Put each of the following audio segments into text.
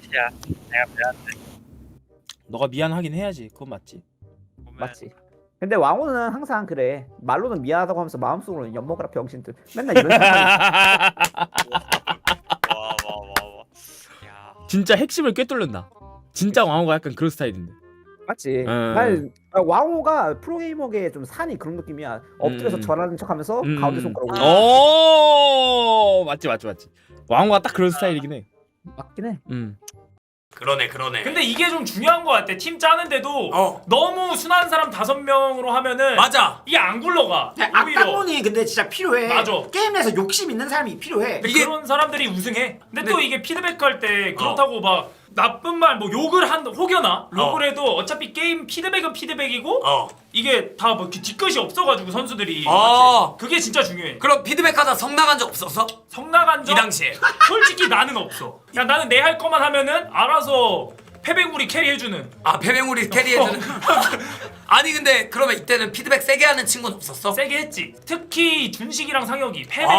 끝이야. 내가 미안해. 너가 미안하긴 해야지. 그건 맞지. 보면 맞지. 근데 왕호는 항상 그래. 말로는 미안하다고 하면서 마음속으로는 엿먹어라 병신들. 맨날 이런 생각이. 와. 야. 진짜 핵심을 꿰뚫는다. 진짜 왕호가 약간 그런 스타일인데. 맞지. 응. 난 왕호가 프로게이머계의 좀 산이 그런 느낌이야. 엎드려서 절하는 척하면서 가운데 손가락 올려. 오, 맞지. 왕호가 딱 그런 스타일이긴 해. 맞긴 해. 그러네. 근데 이게 좀 중요한 것 같아. 팀 짜는데도 어. 너무 순한 사람 5명으로 하면은 맞아. 이게 안 굴러가. 오히려. 악당론이 근데 진짜 필요해. 맞아. 게임 내에서 욕심 있는 사람이 필요해. 근데 이게- 그런 사람들이 우승해. 근데 근데- 또 이게 피드백할 때 그렇다고 막 나쁜 말 뭐 욕을 한 혹여나 욕을 해도 어차피 게임 피드백은 피드백이고 이게 다 뭐 뒤끝이 없어가지고 선수들이 그게 진짜 중요해. 그럼 피드백하다 성 나간 적 없었어? 성나간 적 이 당시에. 솔직히 나는 없어. 그냥 나는 내 할 거만 하면은 알아서 패배구리 캐리해주는. 아 패배우리 캐리해주는. 아니 근데 그러면 이때는 피드백 세게 하는 친구는 없었어? 세게 했지. 특히 준식이랑 상혁이 패뱅이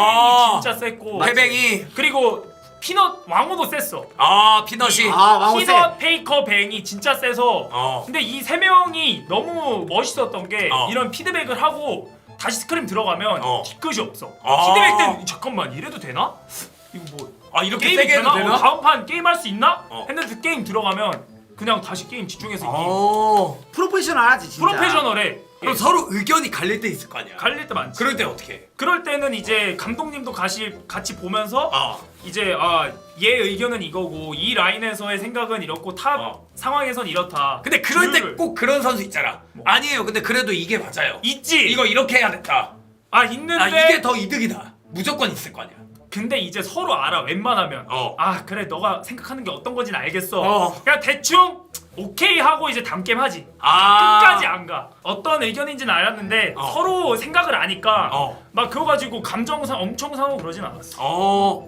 진짜 셌고. 패뱅이. 그리고 피넛 왕호도 셌어. 아 피넛이. 왕호 세. 피넛, 페이커, 뱅이 진짜 세서. 어. 근데 이 세 명이 너무 멋있었던 게 이런 피드백을 하고 다시 스크림 들어가면 뒤끝이 없어. 피드백 때는 잠깐만 이래도 되나? 이거 뭐 이렇게 게임이 세게 해도 되나? 다음 판 게임 할 수 있나? 했는데 게임 들어가면 그냥 다시 게임 집중해서 이기고. 프로페셔널하지 진짜. 프로페셔널해. 그럼 서로 의견이 갈릴 때 있을 거 아니야. 갈릴 때 많지. 그럴 때 어떻게 해? 그럴 때는 이제 감독님도 같이 보면서 이제 얘 의견은 이거고 이 라인에서의 생각은 이렇고 탑 상황에선 이렇다. 근데 그럴 때 조율을. 꼭 그런 선수 있잖아. 아니에요. 근데 그래도 이게 맞아요. 있지. 이거 이렇게 해야 됐다. 있는데 이게 더 이득이다. 무조건 있을 거 아니야. 근데 이제 서로 알아. 웬만하면 그래 너가 생각하는 게 어떤 건지는 알겠어. 그냥 대충 오케이 하고 이제 다음 게임 하지. 끝까지 안 가. 어떤 의견인지는 알았는데 서로 생각을 아니까 막 그거 가지고 감정상 엄청 상하고 그러진 않았어.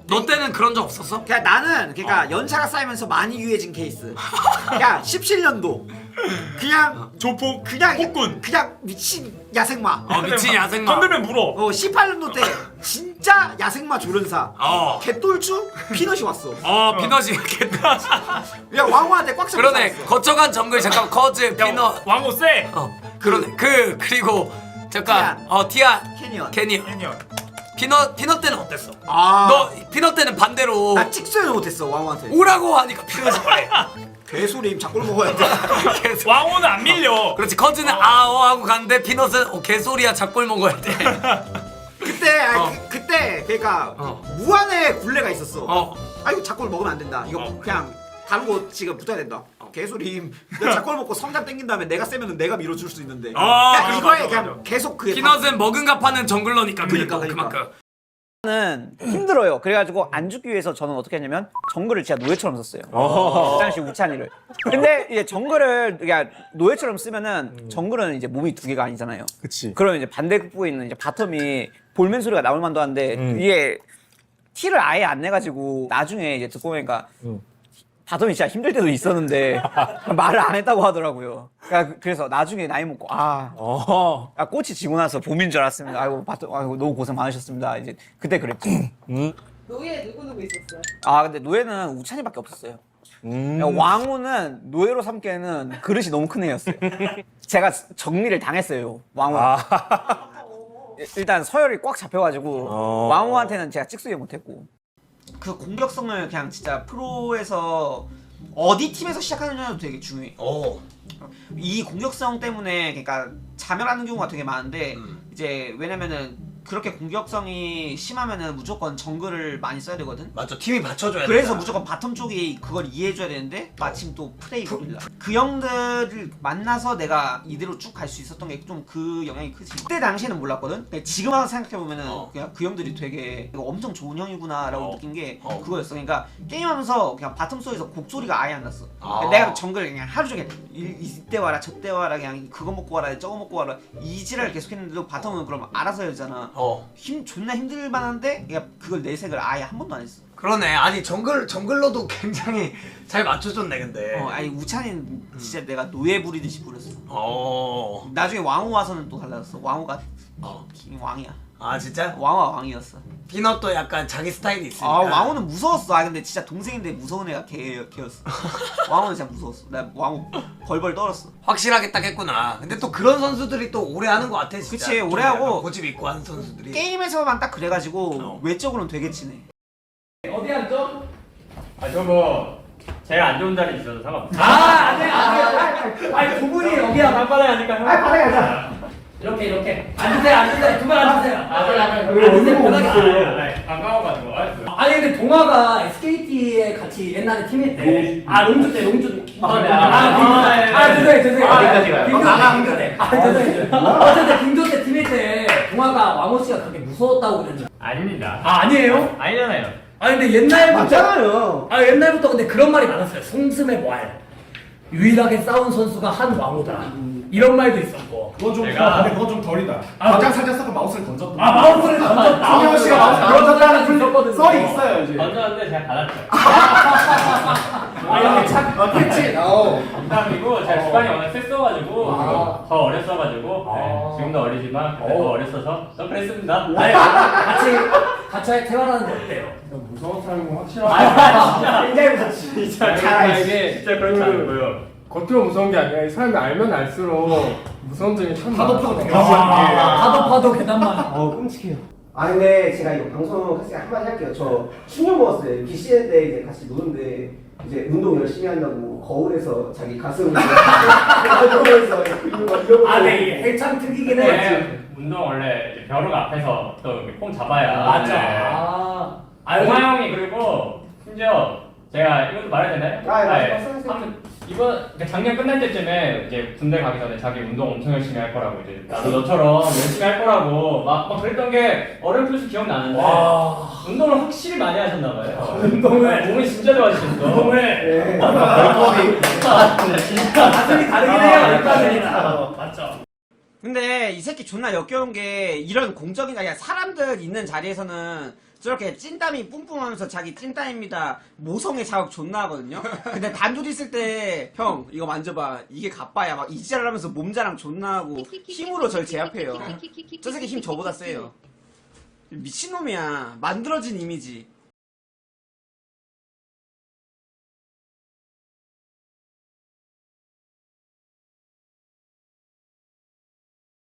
너 때는 그런 적 없었어? 그냥 나는 연차가 쌓이면서 많이 유해진 케이스. 그냥 17년도 그냥 조폭 그냥 폭군. 그냥 미친 야생마. 미친 야생마. 건들면 물어. 18년도 때 진짜 야생마 조련사. 개똘추 피넛이 왔어. 피넛이 그냥 왕호한테 꽉 잡고 그러네. 살았어. 거쳐간 정글 잠깐 커즈 피넛. 왕호 세. 그러네. 그리고 잠깐 티안 캐니언. 캐니언. 피넛 때는 어땠어? 아. 너 피넛 때는 반대로 나 찍소리를 못했어 왕호한테. 오라고 하니까 피넛이 그래. 개소리 작골 먹어야 돼. 왕호는 안 밀려. 그렇지. 커즈는 하고 갔는데 피넛은 개소리야 작골 먹어야 돼. 그때 그때 그러니까 무한의 굴레가 있었어. 이거 작골 먹으면 안 된다. 이거 그냥 다른 거 지금 붙어야 된다. 개소리. 내가 작골 먹고 성장 땡긴 다음에 내가 세면은 내가 밀어줄 수 있는데. 그냥 이거에 맞아, 그냥 맞아. 계속 그게. 피넛은 먹은 값하는 정글러니까 그러니까. 그만큼. 는 힘들어요. 그래가지고 안 죽기 위해서 저는 어떻게 했냐면 정글을 진짜 노예처럼 썼어요. 우찬씨 우찬이를. 근데 이제 정글을 그러니까 노예처럼 쓰면은 정글은 이제 몸이 2개가 아니잖아요. 그치. 그러면 이제 반대급부에 있는 이제 바텀이 볼멘 소리가 나올 만도 한데 이게 티를 아예 안 내가지고 나중에 이제 듣고 보니까 바텀이 진짜 힘들 때도 있었는데 말을 안 했다고 하더라고요. 그래서 나중에 나이 먹고 꽃이 지고 나서 봄인 줄 알았습니다. 아이고 너무 고생 많으셨습니다. 이제 그때 그랬지. 노예 누구 있었어요? 근데 노예는 우찬이밖에 없었어요. 왕호는 노예로 삼기에는 그릇이 너무 큰 애였어요. 제가 정리를 당했어요. 왕호. 일단 서열이 꽉 잡혀가지고 왕호한테는 제가 찍소리 못했고. 그 공격성을 그냥 진짜 프로에서 어디 팀에서 시작하느냐도 되게 중요해. 이 공격성 때문에 그러니까 자멸하는 경우가 되게 많은데 이제 왜냐면은 그렇게 공격성이 심하면은 무조건 정글을 많이 써야 되거든. 맞죠. 팀이 받쳐줘야 돼. 그래서 무조건 바텀 쪽이 그걸 이해해줘야 되는데 마침 또 프레이 고릴라 그 형들을 만나서 내가 이대로 쭉 갈 수 있었던 게 좀 그 영향이 크지. 그때 당시에는 몰랐거든. 근데 지금 와서 생각해보면은 그냥 그 형들이 되게 이거 엄청 좋은 형이구나 라고 느낀 게 그거였어. 그러니까 게임하면서 그냥 바텀 속에서 곡소리가 아예 안 났어. 내가 정글 그냥 하루 종일 이때 와라 저때 와라 그냥 그거 먹고 와라 저거 먹고 와라 이 지랄을 계속 했는데도 바텀은 그럼 알아서 해야잖아. 존나 힘들만한데 그걸 내색을 아예 한 번도 안 했어. 그러네. 아니 정글러도 굉장히 잘 맞춰줬네 근데. 아니 우찬이는 진짜 내가 노예 부리듯이 부렸어. 나중에 왕호 와서는 또 달라졌어. 왕호가 왕이야. 아 진짜? 왕호가 왕이었어. 피넛도 약간 자기 스타일이 있으니까. 아 왕호는 무서웠어. 아 근데 진짜 동생인데 무서운 애가 걔였어. 왕호는 진짜 무서웠어. 나 왕호 벌벌 떨었어. 확실하게 딱 했구나. 근데 또 그런 선수들이 또 오래 하는 것 같아 진짜. 그치, 오래 하고. 고집 있고 하는 선수들이. 게임에서만 딱 그래가지고 외적으로는 되게 친해. 어디 앉아? 저 뭐 제일 안 좋은 자리 있어서 상관없어. 아니 부분이 여기야. 땅바닥에 앉을까 형? 바닥에 앉아. 이렇게 앉으세요. 두 분 앉으세요. 앉으세요. 편하게. 가까워가지고. 아니 근데 동아가 SKT에 같이 옛날에 팀했대. 아 롱주 때. 죄송해요. 빙조 때. 어쨌든 빙조 때 팀했대. 동아가 왕호 씨가 그렇게 무서웠다고 그랬는데. 아닙니다. 아 아니에요? 아니잖아요. 아니 근데 옛날부터 맞잖아요. 아 옛날부터 근데 그런 말이 많았어요. 송슴의 왈. 유일하게 싸운 선수가 한 왕호다. 이런 말도 있었고. 그건 좀 내가- 근데 그건 좀 덜이다. 가장 살짝 섞어 마우스를 던졌던. 아 마우스를 던졌다. 성현 씨가 마우스 그런 던졌다는 있었거든요. 썰이 있어요 이제. 던졌는데 제가 닫았죠. 그치. 농담이고 제가 주관이 워낙 셌어가지고 더 어렸어가지고 네, 지금도 어리지만 그때 더 어렸어서 또 그랬습니다. 아니 같이 생활하는 게 어때요? 무서운 사람은 확실하게. 굉장히 무섭지. 진짜 이게 진짜 그렇지 않고요. 겉으로 무서운 게 아니라 이 사람이 알면 알수록 무서운 점이 참 많아. 파도 계단만. 끔찍해요. 아 근데 제가 이거 방송 했을 때 한마디 할게요. 저 충격 먹었어요. BCN 때 이제 같이 노는데 이제 운동 열심히 한다고 거울에서 자기 가슴을 보면서 이러고 아네 헬창 특이긴 해. 네, 운동 원래 이제 벼룩 앞에서 또 이렇게 폼 잡아야. 맞아. 네. 동아 형이 그리고 심지어 제가 이것도 말해도 되나요? 말씀하세요. 이번 작년 끝날 때쯤에 이제 군대 가기 전에 자기 운동 엄청 열심히 할 거라고 이제 나도 너처럼 열심히 할 거라고 막 그랬던 게 어렴풋이 기억나는데 운동을 확실히 많이 하셨나 봐요. 운동을. 몸이 진짜 좋아지셨어. 운동을. 진짜 가슴이 다르긴 해요. 일단은. 맞죠. 근데 이 새끼 존나 역겨운 게 이런 공적인 아니야 사람들 있는 자리에서는 저렇게 찐땀이 뿜뿜하면서 자기 찐땀입니다 모성의 자극 존나 하거든요. 근데 단둘이 있을 때 형 이거 만져봐 이게 가빠야 막 이지랄 하면서 몸자랑 존나 하고 힘으로 절 제압해요. 저 새끼 힘 저보다 세요. 미친놈이야. 만들어진 이미지.